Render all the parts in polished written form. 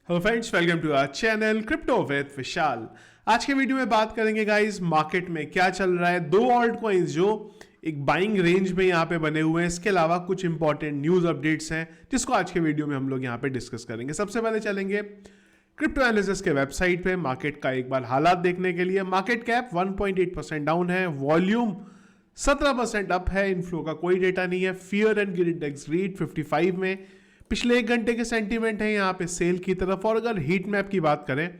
Hello friends, welcome to our channel crypto with Vishal. आज के video में बात करेंगे गाइस मार्केट में क्या चल रहा है। दो ऑल्ट कॉइंस जो एक बाइंग रेंज में यहाँ पे बने हुए हैं, इसके अलावा कुछ इंपॉर्टेंट न्यूज अपडेट्स हैं जिसको आज के वीडियो में हम लोग यहाँ पे डिस्कस करेंगे। सबसे पहले चलेंगे क्रिप्टो एनालिसिस के वेबसाइट पे मार्केट का एक बार हालात देखने के लिए। मार्केट कैप 1.8% डाउन है, वॉल्यूम 17% अप है, इनफ्लो का कोई डेटा नहीं है। Fear and greed index read 55 में। पिछले एक घंटे के सेंटीमेंट है यहाँ पे सेल की तरफ। और अगर हीट मैप की बात करें,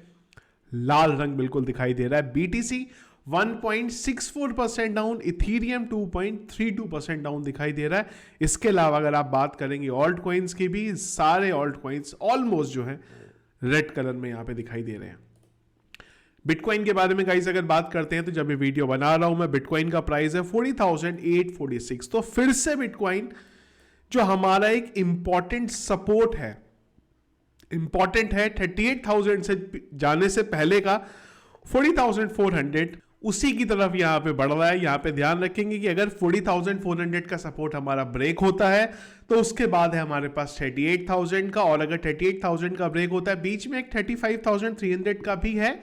लाल रंग बिल्कुल दिखाई दे रहा है। बीटीसी 1.64% डाउन, इथीरियम 2.32% डाउन दिखाई दे रहा है। इसके अलावा अगर आप बात करेंगे ऑल्ट कॉइन्स की भी, सारे ऑल्ट कॉइन्स ऑलमोस्ट जो है रेड कलर में यहाँ पे दिखाई दे रहे हैं। बिटकॉइन के बारे में गाइस अगर बात करते हैं तो जब ये वीडियो बना रहा हूं मैं, बिटकॉइन का प्राइस है 40,846। तो फिर से बिटकॉइन जो हमारा एक इंपॉर्टेंट सपोर्ट है, इंपॉर्टेंट है 38,000 से जाने से पहले का 40,400, उसी की तरफ यहां पे बढ़ रहा है। यहां पे ध्यान रखेंगे कि अगर 40,400 का सपोर्ट हमारा ब्रेक होता है तो उसके बाद है हमारे पास 38,000 का, और अगर 38,000 का ब्रेक होता है, बीच में एक 35,300 का भी है।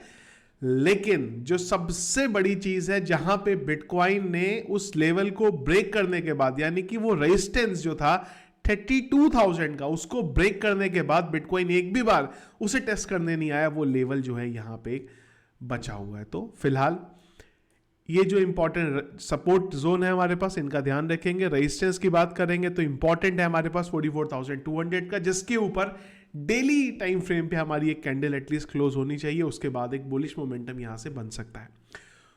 लेकिन जो सबसे बड़ी चीज है, जहां पे बिटकॉइन ने उस लेवल को ब्रेक करने के बाद, यानी कि वो रेजिस्टेंस जो था 32,000 का, उसको ब्रेक करने के बाद बिटकॉइन एक भी बार उसे टेस्ट करने नहीं आया। वो लेवल जो है यहां पे बचा हुआ है। तो फिलहाल ये जो इंपॉर्टेंट सपोर्ट जोन है हमारे पास, इनका ध्यान रखेंगे। रेजिस्टेंस की बात करेंगे तो इंपॉर्टेंट है हमारे पास 44,200 का, जिसके ऊपर डेली टाइम फ्रेम पे हमारी एक कैंडल एटलीस्ट क्लोज होनी चाहिए। उसके बाद एक बुलिश मोमेंटम यहां से बन सकता है।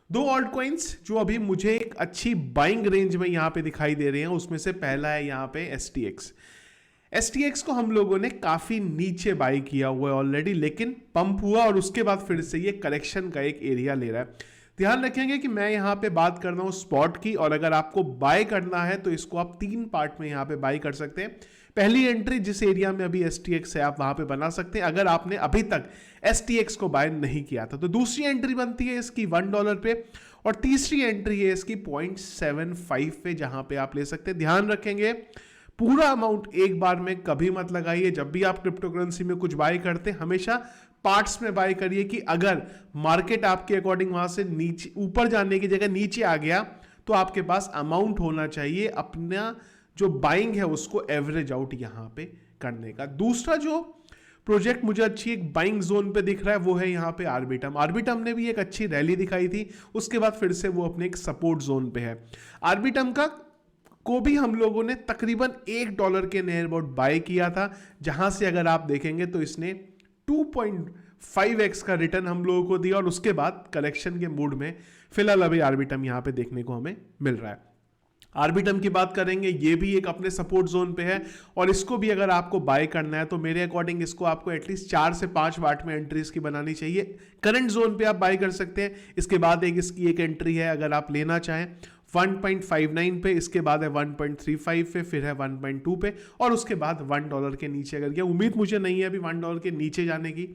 दो ऑल्ट कॉइन्स जो अभी मुझे एक अच्छी बाइंग रेंज में यहां पे दिखाई दे रहे हैं, उसमें से पहला है यहां पे STX। STX को हम लोगों ने काफी नीचे बाई किया हुआ है ऑलरेडी, लेकिन पंप हुआ और उसके बाद फिर से ये करेक्शन का एक एरिया ले रहा है। ध्यान रखेंगे कि मैं यहां पे बात कर रहा हूं स्पॉट की, और अगर आपको बाय करना है तो इसको आप तीन पार्ट में यहां पे बाय कर सकते हैं। पहली एंट्री जिस एरिया में अभी STX है, आप वहां पे बना सकते हैं अगर आपने अभी तक STX को बाय नहीं किया था। तो दूसरी एंट्री बनती है इसकी $1 पे, और तीसरी एंट्री है इसकी 0.75 पे, जहां पे आप ले सकते हैं। ध्यान रखेंगे पूरा अमाउंट एक बार में कभी मत लगाइए। जब भी आप क्रिप्टो करेंसी में कुछ बाय करते हैं, हमेशा पार्ट्स में बाय करिए कि अगर मार्केट आपके अकॉर्डिंग वहां से नीचे ऊपर जाने की जगह नीचे आ गया तो आपके पास अमाउंट होना चाहिए अपना जो बाइंग है उसको एवरेज आउट यहां पे करने का। दूसरा जो प्रोजेक्ट मुझे अच्छी एक बाइंग जोन पे दिख रहा है वो है यहाँ पे आर्बिटम। आर्बिटम ने भी एक अच्छी रैली दिखाई थी, उसके बाद फिर से वो अपने एक सपोर्ट जोन पे है। आर्बिटम को भी हम लोगों ने तकरीबन $1 के नियर अबाउट बाय किया था, जहां से अगर आप देखेंगे तो इसने 2.5x का रिटर्न हम लोगों को दिया, और उसके बाद करेक्शन के मूड में फिलहाल अभी आर्बिटम यहां पे देखने को हमें मिल रहा है। आर्बिटम की बात करेंगे, ये भी एक अपने सपोर्ट जोन पे है, और इसको भी अगर आपको बाय करना है तो मेरे अकॉर्डिंग इसको आपको एटलीस्ट 4 से 5 वाट में एंट्री इसकी बनानी चाहिए। करंट जोन पे आप बाय कर सकते हैं। इसके बाद इसकी एक एंट्री है अगर आप लेना चाहें 1.59 पे, इसके बाद है 1.35 पे, फिर है 1.2 पे, और उसके बाद $1 के नीचे अगर गया। उम्मीद मुझे नहीं है अभी $1 के नीचे जाने की,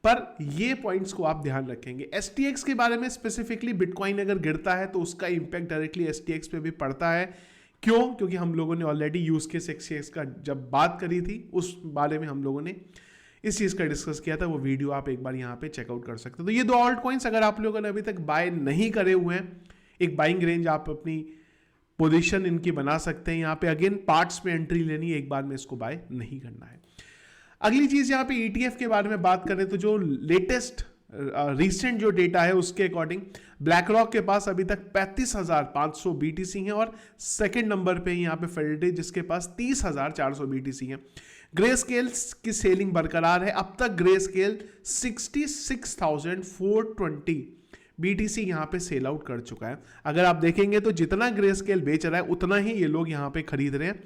पर ये पॉइंट्स को आप ध्यान रखेंगे। STX के बारे में स्पेसिफिकली, बिटकॉइन अगर गिरता है तो उसका इंपैक्ट डायरेक्टली STX पे भी पड़ता है। क्यों? क्योंकि हम लोगों ने ऑलरेडी यूज केस STX का जब बात करी थी, उस बारे में हम लोगों ने इस चीज का डिस्कस किया था। वो वीडियो आप एक बार यहाँ पे चेकआउट कर सकते हो। तो ये दो ऑल्ट कॉइन्स अगर आप लोगों ने अभी तक बाय नहीं करे हुए हैं, एक बाइंग रेंज आप अपनी पोजीशन इनकी बना सकते हैं। यहाँ पे अगेन पार्ट्स में एंट्री लेनी है, एक बार में इसको बाय नहीं करना है। अगली चीज यहाँ पे ETF के बारे में बात करें तो जो लेटेस्ट रिसेंट जो डेटा है उसके अकॉर्डिंग ब्लैक रॉक के पास अभी तक 35,500 BTC हैं, और सेकंड नंबर पे यहाँ पे फेडरली जिसके पास 30,400 BTC हैं। ग्रे स्केल की सेलिंग बरकरार है। अब तक ग्रे स्केल 66,420 BTC यहां पे सेल आउट कर चुका है। अगर आप देखेंगे तो जितना ग्रे स्केल बेच रहा है उतना ही ये लोग यहां पे खरीद रहे हैं।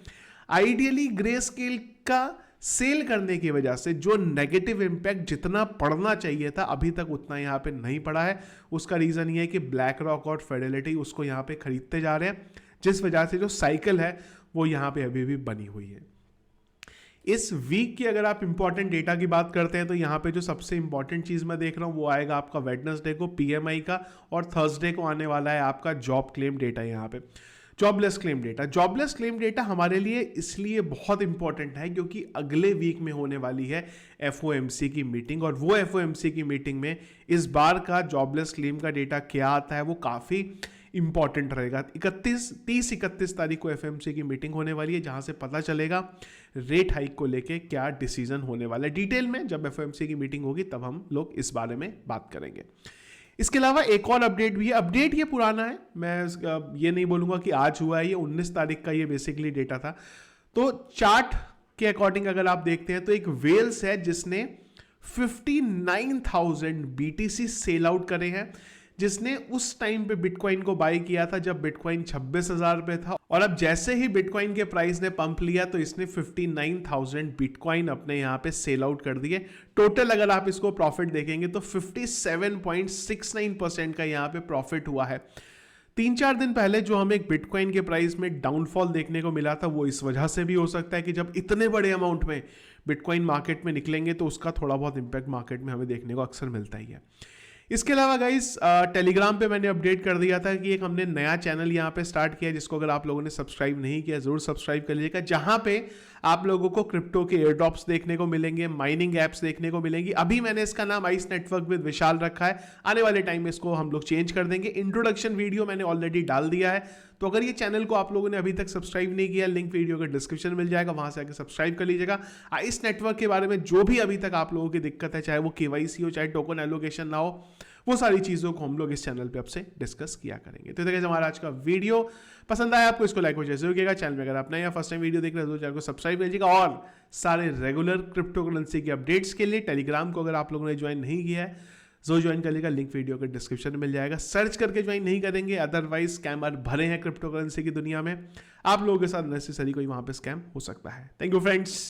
आइडियली ग्रे स्केल का सेल करने की वजह से जो नेगेटिव इंपैक्ट जितना पड़ना चाहिए था अभी तक उतना यहां पे नहीं पड़ा है। उसका रीजन ये है कि ब्लैक रॉक और फेडेलिटी उसको यहां पे खरीदते जा रहे हैं, जिस वजह से जो साइकिल है वो यहां पे अभी भी बनी हुई है। इस वीक की अगर आप इंपॉर्टेंट डेटा की बात करते हैं तो यहाँ पे जो सबसे इंपॉर्टेंट चीज मैं देख रहा हूँ वो आएगा आपका वेडनेसडे को PMI का, और थर्सडे को आने वाला है आपका जॉब क्लेम डेटा। यहाँ पे जॉबलेस क्लेम डेटा हमारे लिए इसलिए बहुत इंपॉर्टेंट है क्योंकि अगले वीक में होने वाली है एफओएमसी की मीटिंग, और वो एफओएमसी की मीटिंग में इस बार का जॉबलेस क्लेम का डेटा क्या आता है वो काफ़ी इंपॉर्टेंट रहेगा। 30-31 तारीख को एफओएमसी की मीटिंग होने वाली है, जहां से पता चलेगा रेट हाइक को लेके क्या डिसीजन होने वाला है। डिटेल में जब एफओएमसी की मीटिंग होगी तब हम लोग इस बारे में बात करेंगे। इसके अलावा एक और अपडेट भी है, अपडेट ये पुराना है, मैं ये नहीं बोलूंगा कि आज हुआ है, ये 19 तारीख का ये बेसिकली डेटा था। तो चार्ट के अकॉर्डिंग अगर आप देखते हैं तो एक वेल्स है जिसने 59,000 बीटीसी सेल आउट करे हैं, जिसने उस टाइम पे बिटकॉइन को बाय किया था जब बिटकॉइन 26,000 पे था, और अब जैसे ही बिटकॉइन के प्राइस ने पंप लिया तो इसने 59,000 बिटकॉइन अपने यहाँ पे सेल आउट कर दिए। टोटल अगर आप इसको प्रॉफिट देखेंगे तो 57.69% का यहाँ पे प्रॉफिट हुआ है। 3-4 दिन पहले जो हमें एक बिटकॉइन के प्राइस में डाउनफॉल देखने को मिला था वो इस वजह से भी हो सकता है कि जब इतने बड़े अमाउंट में बिटकॉइन मार्केट में निकलेंगे तो उसका थोड़ा बहुत इंपैक्ट मार्केट में हमें देखने को अक्सर मिलता ही है। इसके अलावा गाइस टेलीग्राम पे मैंने अपडेट कर दिया था कि एक हमने नया चैनल यहाँ पे स्टार्ट किया, जिसको अगर आप लोगों ने सब्सक्राइब नहीं किया जरूर सब्सक्राइब कर लीजिएगा, जहां पे आप लोगों को क्रिप्टो के एयर ड्रॉप्स देखने को मिलेंगे, माइनिंग एप्स देखने को मिलेंगी। अभी मैंने इसका नाम आइस नेटवर्क विद विशाल रखा है, आने वाले टाइम में इसको हम लोग चेंज कर देंगे। इंट्रोडक्शन वीडियो मैंने ऑलरेडी डाल दिया है, तो अगर ये चैनल को आप लोगों ने अभी तक सब्सक्राइब नहीं किया, लिंक वीडियो के डिस्क्रिप्शन मिल जाएगा, वहां से आके सब्सक्राइब कर लीजिएगा। आइस नेटवर्क के बारे में जो भी अभी तक आप लोगों की दिक्कत है, चाहे वो केवाईसी हो, चाहे टोकन एलोकेशन ना हो, वो सारी चीज़ों को हम लोग इस चैनल पे आपसे डिस्कस किया करेंगे। तो देखिए हमारा आज का वीडियो पसंद आया आपको, इसको लाइक और जैसे होगा। चैनल में अगर आप नए या फर्स्ट टाइम वीडियो देख रहे हो तो चैनल को सब्सक्राइब कर लीजिएगा, और सारे रेगुलर क्रिप्टो करेंसी के अपडेट्स के लिए टेलीग्राम को अगर आप लोगों ने ज्वाइन नहीं किया है जो ज्वाइन कर लेगा, लिंक वीडियो के डिस्क्रिप्शन में मिल जाएगा। सर्च करके ज्वाइन नहीं करेंगे, अदरवाइज स्कैमर भरे हैं क्रिप्टो करेंसी की दुनिया में, आप लोगों के साथ नेसेसरी कोई वहां पे स्कैम हो सकता है। Thank you friends.